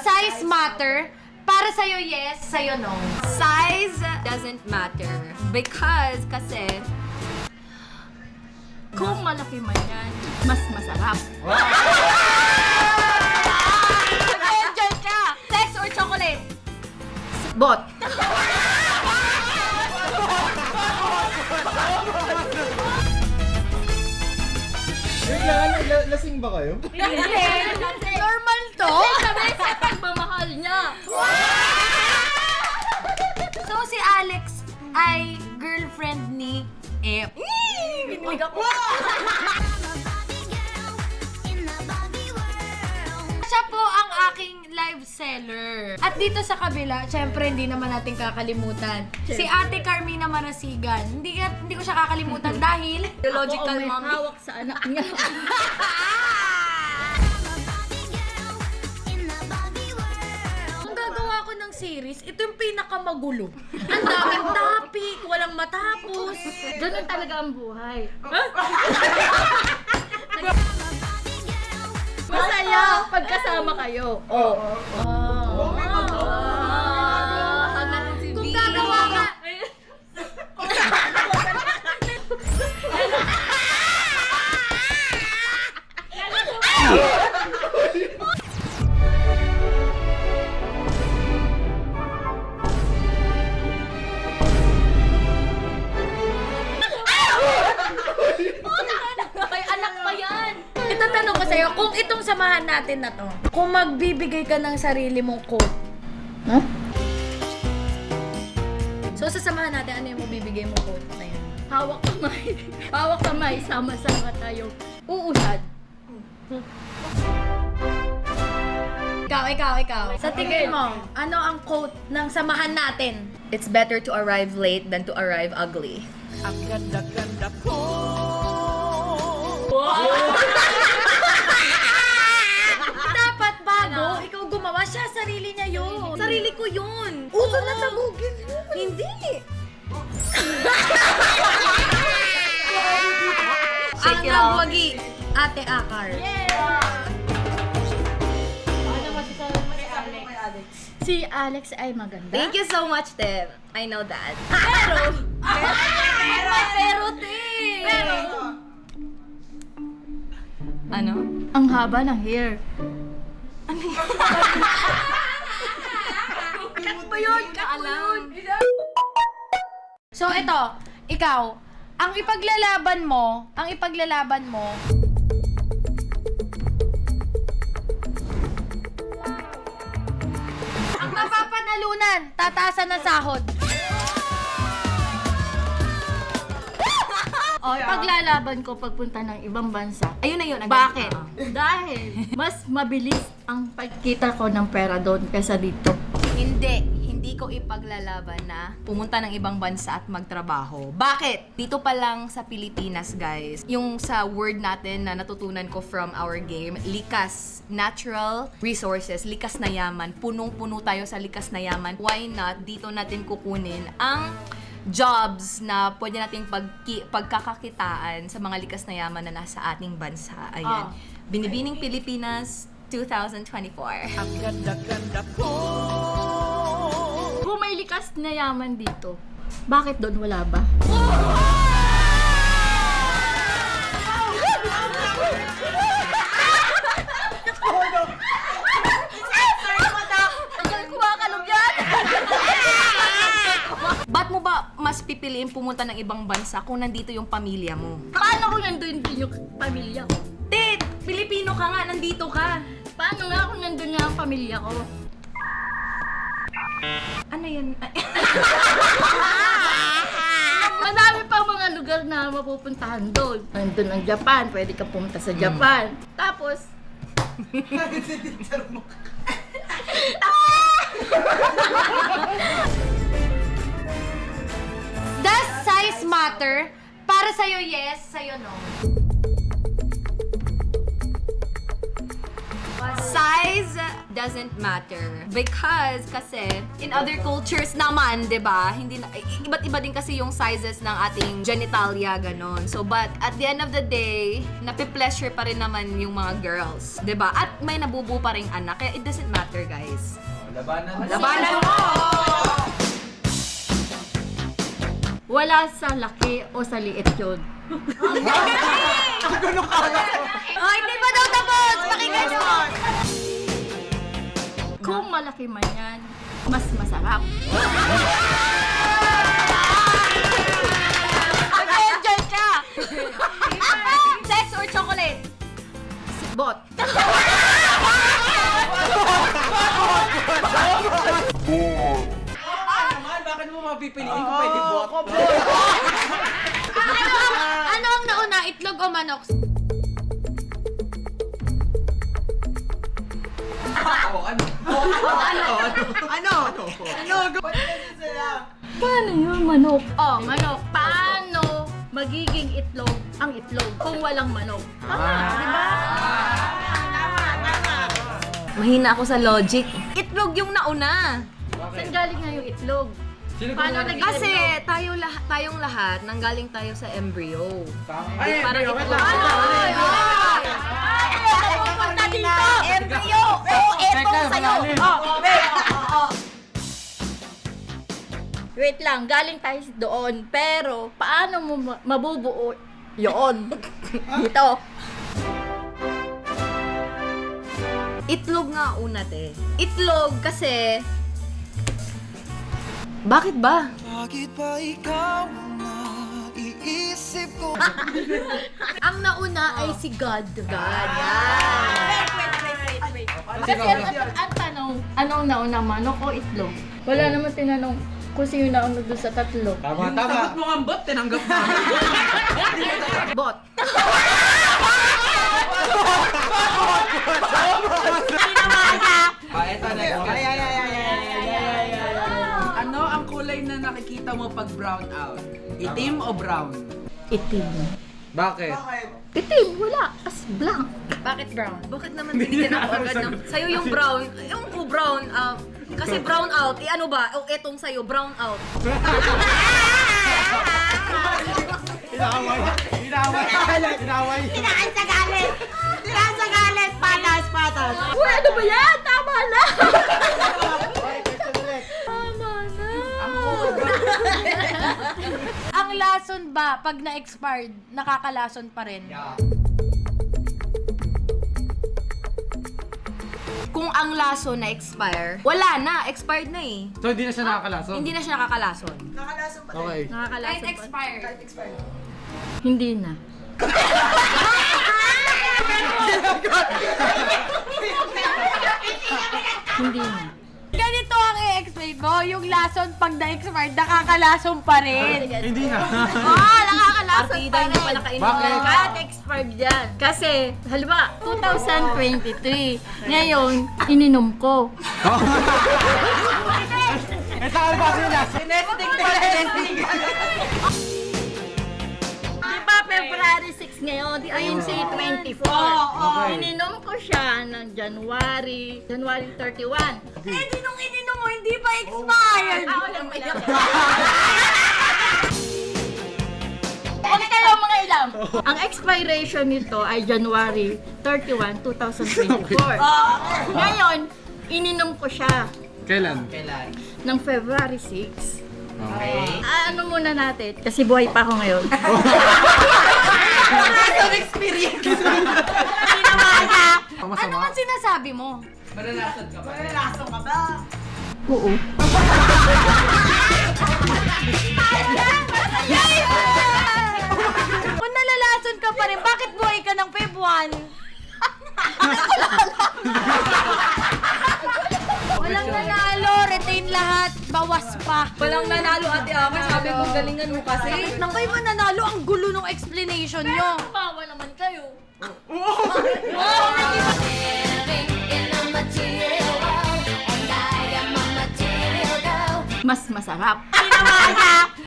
size matter? Para sa'yo, yes. Sa'yo, no. Size doesn't matter. Because, kasi, kung malaki man yan, mas masarap. Enjoy ka! Sex or chocolate? Bot. Lasing ba kayo? Normal to? Sabi sa pagmamahal niya. So, si Alex ay girlfriend ni Ep. Binilig ako. Siya po ang aking live seller. At dito sa kabila, syempre hindi naman natin kakalimutan. Si Ate Carmina Marasigan. Hindi ko siya kakalimutan dahil Biological Ako ang may mommy. hawak sa anak niya. kung gagawa ko ng series, ito yung pinakamagulo. Ang daming topic, walang matapos. Ganun talaga ang buhay. Masaya pagkasama kayo. Kung gagawa ka, May anak pa yan. itatanong ko sa'yo, kung itong samahan natin na to, kung magbibigay ka ng sarili mong quote, huh? So, sa samahan natin, ano yung mabibigay mong quote na yun? Hawak kamay. Hawak kamay. Sama-sama tayo. Uusad. Ikaw. Sa tingin mo, ano ang quote ng samahan natin? It's better to arrive late than to arrive ugly. Dapat bago, ikaw gumawa siya, sarili niya yun. Sarili ko yun. Uso na sa Google yun. Hindi. Ang Shake it off. nagwagi, Ate Akar. Si Alex ay maganda. Thank you so much, Tim. I know that. Pero, Ano? Ang haba ng hair. so ito, ikaw, ang ipaglalaban mo, ang mapapanalunan, tataasan ng sahod. O, paglalaban ko pagpunta ng ibang bansa. Ayun na yun. Agad. Bakit? Dahil mas mabilis ang pagkita ko ng pera doon kaysa dito. Hindi ko ipaglalaban na pumunta ng ibang bansa at magtrabaho. Bakit? Dito pa lang sa Pilipinas, guys, yung sa word natin na natutunan ko from our game, likas, natural resources, likas na yaman, punong-puno tayo sa likas na yaman. Why not? Dito natin kukunin ang jobs na pwede nating pagkakakitaan sa mga likas na yaman na nasa ating bansa. Ayan. Binibining Pilipinas 2024. Kung may likas na yaman dito, bakit doon wala ba? Ba't mo ba mas pipiliin pumunta ng ibang bansa kung nandito yung pamilya mo? Paano kung nandun din yung pamilya ko? Tit! Pilipino ka nga, nandito ka. Paano nga kung nandun nga ang pamilya ko? Ano yun? Madami pa mga lugar na mapupuntahan doon. Nandun ang Japan, pwede ka pumunta sa Japan. Tapos, Does size matter? Para sa'yo, yes. Sa'yo, no. Size doesn't matter. Because kasi, in other cultures naman, di ba, hindi na, iba't iba din kasi yung sizes ng ating genitalia, ganon. So, but at the end of the day, nape-pleasure pa rin naman yung mga girls. Di ba? At may nabubuo pa rin anak. Kaya it doesn't matter, guys. Labanan mo! Wala sa laki o sa liit yun. Oh, hindi pa daw tapos! Pakinggan nyo! Kung malaki man yan, mas masarap. Mag-enjoy ka! Sex or chocolate? Bot. Bakit mo mapipiliin kung pwede bot? Ano ang nauna, itlog o manok? Paano yun, manok? Oh, manok. Paano magiging itlog ang itlog kung walang manok? Di ba? Mahina ako sa logic. Itlog yung nauna. Saan galing nga yung itlog? Paano naging Kasi itlog? tayong lahat nanggaling tayo sa embryo. Ay, Parang embryo, itlog. wait lang. Pupunta dito! Embryo! Oo, etong sa'yo. Wait lang, galing tayo doon. Pero, paano mo mabubuo yun? Dito. Itlog nga una, te. Itlog kasi... Bakit ba? Bakit ba ikaw na iisip ko? Ang nauna ay si God. God, yan. Wait. Kasi ang tanong, anong nauna, manok o itlog? Wala naman tinanong kung sino nauna doon sa tatlo. Tama. Sagot mo nga bot, tinanggap mo. Bot. Ito na. Ano ang kulay na nakikita mo pag brown out? Itim o brown? Itim. Bakit? Itim, wala. As blank. Bakit brown? Bakit naman binigyan ako agad ng... Sa'yo yung brown. Yung brown, kasi brown out. Eh ano ba? O etong sa'yo, brown out. Inaway. Uy, ano ba yan? Tama na! Ang lason ba, pag na-expired, nakakalason pa rin? Kung ang laso na expire, wala na, expired na eh. So hindi na siya nakakalaso? Hindi na siya nakakalason. Okay. Kahit expired. Hindi na. Hindi na. Ganito ang i-explain mo, yung lason pag na-expired, nakakalason pa rin. Hindi na. Nakakalason Partida hindi pala kainin. Bakit? Kahit expired yan. Kasi, halimbawa, 2023. Ngayon, ininom ko. Ito ang ba sila? Sinesting. Di ba, February 6 ngayon, 2024. Ininom ko siya ng January 31. Eh, di nung ininom mo, hindi pa expired. Ako lang may Okay kayo mga ilam. Ang expiration nito ay January 31, 2024. Ngayon, ininom ko siya Kailan? ng February 6. Okay. Ano muna natin? Kasi buhay pa ako ngayon. Ano man sinasabi mo? Malalasan ka ba? Oo. Kung nalalason ka pa rin, bakit buhay ka ng Feb 1? Walang nanalo, retain lahat, bawas pa. Walang nanalo ate Aka, sabi ko galingan mo kasi. Nang kayo mananalo, ang gulo ng explanation nyo. Pawa naman kayo. Mas masarap.